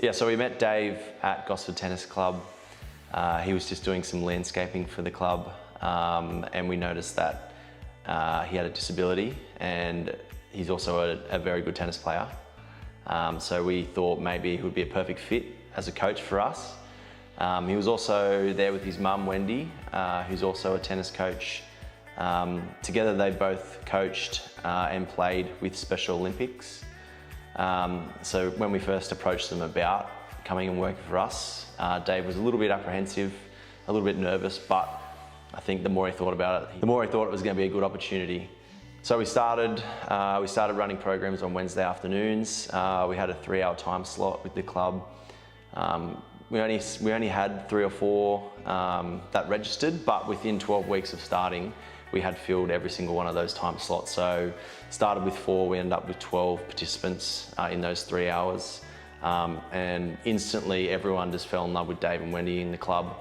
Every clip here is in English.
Yeah, so we met Dave at Gosford Tennis Club. He was just doing some landscaping for the club, and we noticed that he had a disability, and he's also a very good tennis player. So we thought maybe he would be a perfect fit as a coach for us. He was also there with his mum, Wendy, who's also a tennis coach. Together they both coached and played with Special Olympics. So when we first approached them about coming and working for us, Dave was a little bit apprehensive, a little bit nervous, but I think the more he thought about it, the more he thought it was going to be a good opportunity. So we started running programs on Wednesday afternoons. We had a 3-hour time slot with the club. We only had 3 or 4 that registered, but within 12 weeks of starting, we had filled every single one of those time slots. So started with 4, we ended up with 12 participants in those 3 hours. And instantly everyone just fell in love with Dave and Wendy in the club.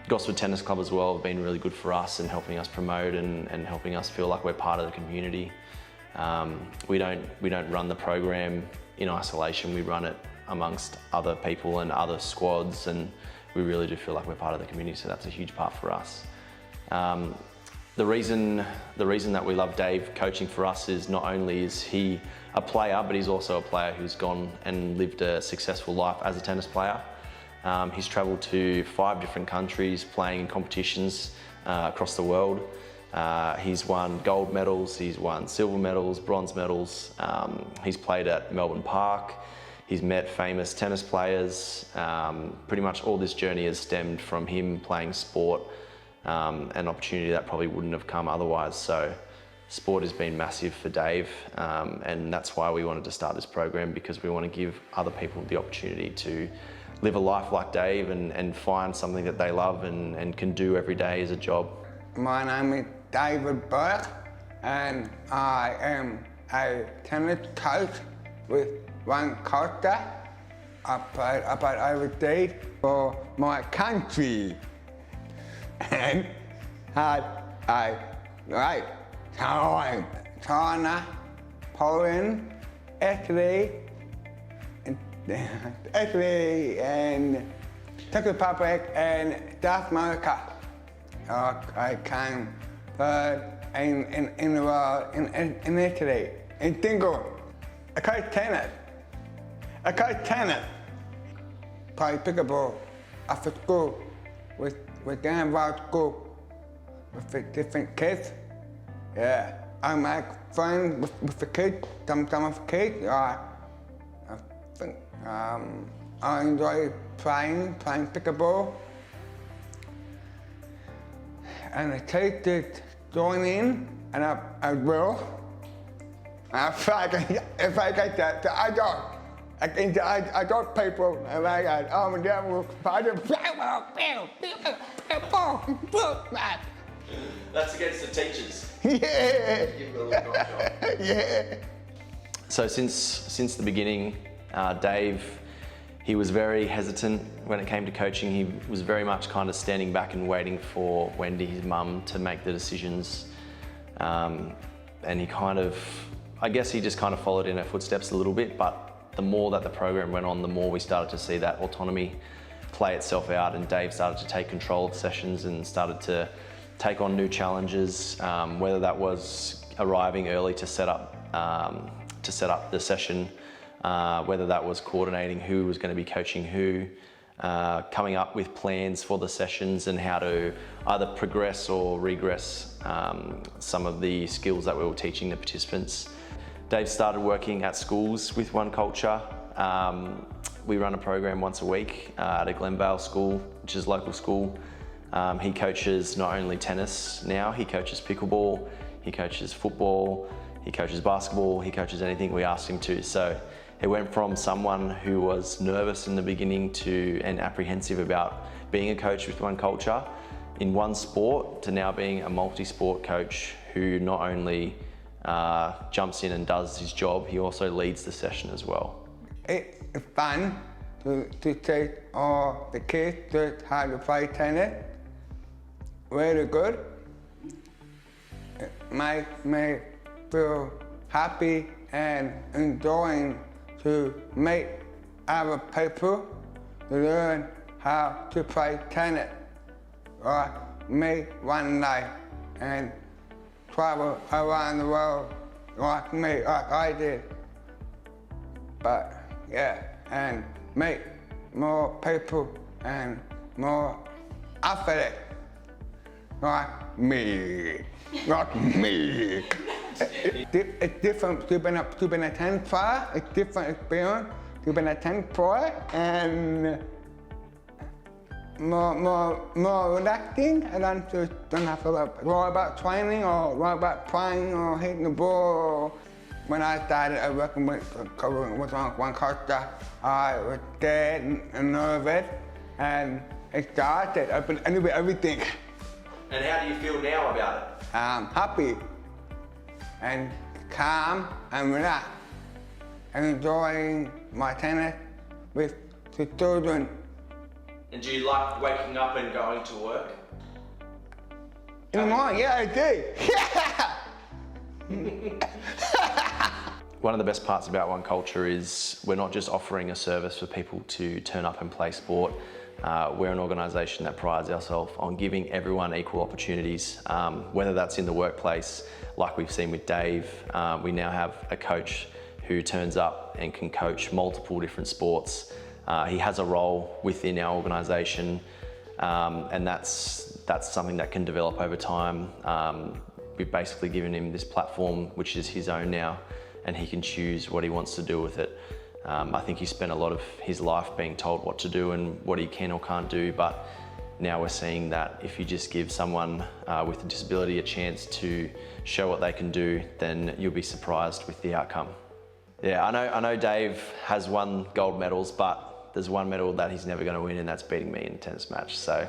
Gosford Tennis Club as well have been really good for us and helping us promote and helping us feel like we're part of the community. We don't run the program in isolation, we run it amongst other people and other squads, and we really do feel like we're part of the community, so that's a huge part for us. The reason that we love Dave coaching for us is not only is he a player, but he's also a player who's gone and lived a successful life as a tennis player. He's travelled to 5 different countries playing in competitions across the world. He's won gold medals, he's won silver medals, bronze medals. He's played at Melbourne Park. He's met famous tennis players. Pretty much all this journey has stemmed from him playing sport, an opportunity that probably wouldn't have come otherwise. So sport has been massive for Dave, and that's why we wanted to start this program, because we want to give other people the opportunity to live a life like Dave and find something that they love and can do every day as a job. My name is David Burke, and I am a tennis coach with one culture. I played overseas for my country and had a great time. China, Poland, Italy, and Czech Republic and South America. I came third in the world in Italy, in single. I coach tennis. Play pickleball after school with them about school with the different kids. Yeah, I make friends with the kids. Some of the kids. I think I enjoy playing pickleball. And the kids just join in, and I will. If I get that, I don't people, and I got, oh my God, That's against the teachers. Yeah. Give it a little knock job. Yeah. So since the beginning, Dave, he was very hesitant when it came to coaching. He was very much kind of standing back and waiting for Wendy, his mum, to make the decisions. And he kind of, I guess he just kind of followed in her footsteps a little bit, but the more that the program went on, the more we started to see that autonomy play itself out, and Dave started to take control of sessions and started to take on new challenges, whether that was arriving early to set up the session, whether that was coordinating who was going to be coaching who, coming up with plans for the sessions and how to either progress or regress some of the skills that we were teaching the participants. Dave started working at schools with One Culture. We run a program once a week at a Glenvale school, which is a local school. He coaches not only tennis now, he coaches pickleball, he coaches football, he coaches basketball, he coaches anything we ask him to. So it went from someone who was nervous in the beginning and apprehensive about being a coach with One Culture in one sport to now being a multi-sport coach who not only jumps in and does his job, he also leads the session as well. It's fun to teach all the kids how to play tennis. Very good. It makes me feel happy and enjoying to make other people to learn how to play tennis, like me one day, and travel around the world like me, like I did. But yeah, and meet more people and more athletes like me, like me. It's different to being a tennis player. It's different experience to being a tennis player, and more relaxing. I don't have to worry about training or worry about playing or hitting the ball. When I started working with one coach, I was scared and nervous, and it started. I knew everything. And how do you feel now about it? I'm happy and calm and relaxed and enjoying my tennis with the children. And do you like waking up and going to work? In the morning, yeah, I do. Yeah! One of the best parts about One Culture is we're not just offering a service for people to turn up and play sport. We're an organisation that prides ourselves on giving everyone equal opportunities, whether that's in the workplace, like we've seen with Dave. We now have a coach who turns up and can coach multiple different sports. He has a role within our organisation, and that's something that can develop over time. We've basically given him this platform, which is his own now, and he can choose what he wants to do with it. I think he spent a lot of his life being told what to do and what he can or can't do, but now we're seeing that if you just give someone with a disability a chance to show what they can do, then you'll be surprised with the outcome. Yeah, I know Dave has won gold medals, but there's one medal that he's never going to win, and that's beating me in a tennis match, so.